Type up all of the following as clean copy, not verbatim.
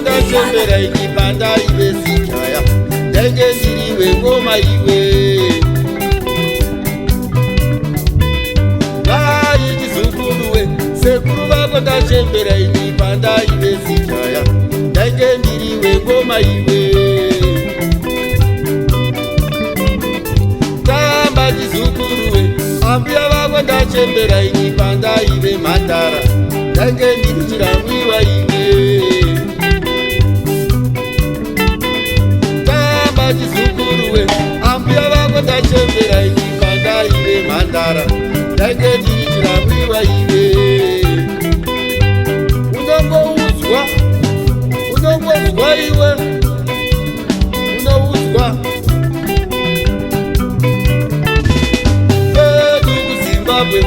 Ndachembera ikipanda iwe sikaya ndenge ndiriwe ngoma iwe chizukuluwe sekuru vako ndachembera ikipanda iwe sikaya ndenge ndiriwe ngoma iwe tamba chizukuluwe ambuya vako ndachembera ikipanda iwe mandara ndenge ndiri chiramwiwa iwe chizukuluwe ambuya vako ndachembera ikipanda iwe mandara ndenge ndiri chiramwiwa iwe unongouzwa iwe unouzwa pedu kuzimbabwe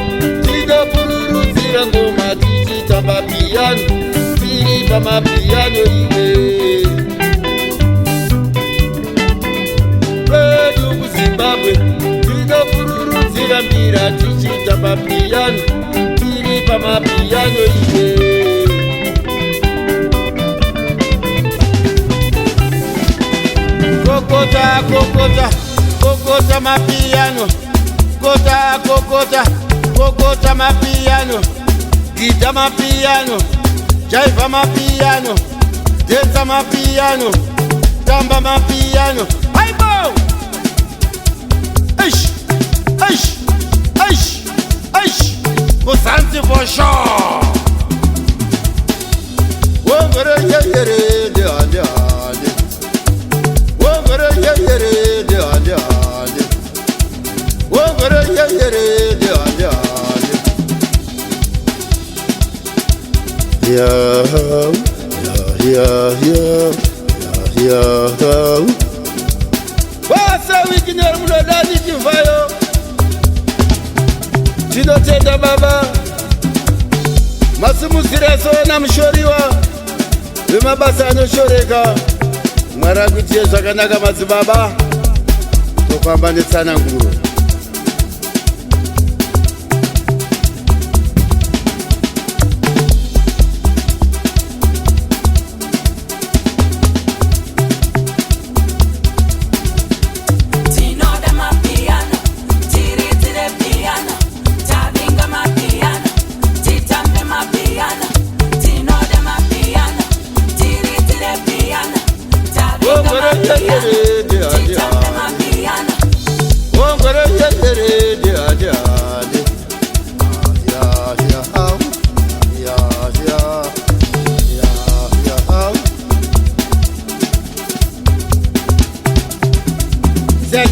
tinopururudzira ngoma tichitamba piyano tiri pamapiyano iwe Zimbabwe, tinopururudzira mbira tichita mapiyano tiri pamapiyano iwe kokota kokota kokota mapiyano kota kokota kokota mapiyano gita mapiyano jaiva mapiyano densa mapiyano tamba mapiyano aibo Eish, eish, eish, eish, Kusanti for sure. Wongere yere de ande. Wongere yere de ande. Wongere yere de ande. Yeah. Wasa wikinera mulodani chimvayo chinotenda baba masimuzireso na mushoriwa vemabasa anoshoreka Mwari akuitiye zvakanaka madzibaba tofamba netsananguro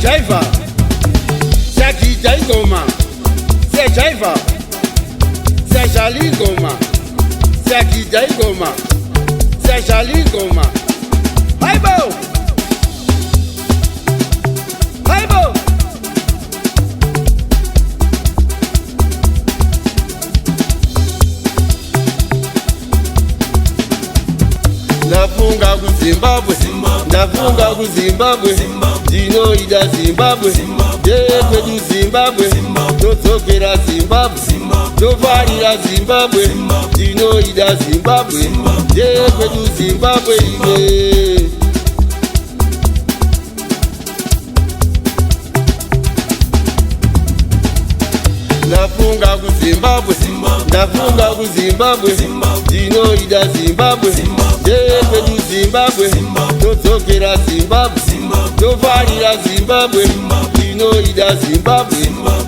Jaiva, Jaki Jaigoma, Jaiva, Jali Goma, Jaki Jaigoma, Jali Goma. Aibo! Aibo! Ndafunga kuZimbabwe, ndafunga kuZimbabwe, ndinoida Zimbabwe, ndekwedu Zimbabwe, todzokera Zimbabwe, tofarira Zimbabwe, ndinoida Zimbabwe, ndekwedu Zimbabwe iwe. Ndafunga kuZimbabwe, ndafunga kuZimbabwe, ndinoida Zimbabwe, ndekwedu Zimbabwe, todzokera Zimbabwe, tofarira Zimbabwe, ndinoida Zimbabwe,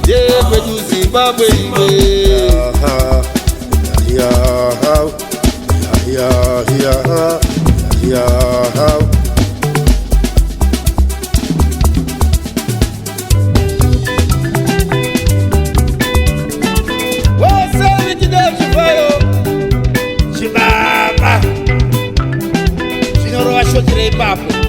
ndekwedu Zimbabwe iwe. shogire ebe a bụ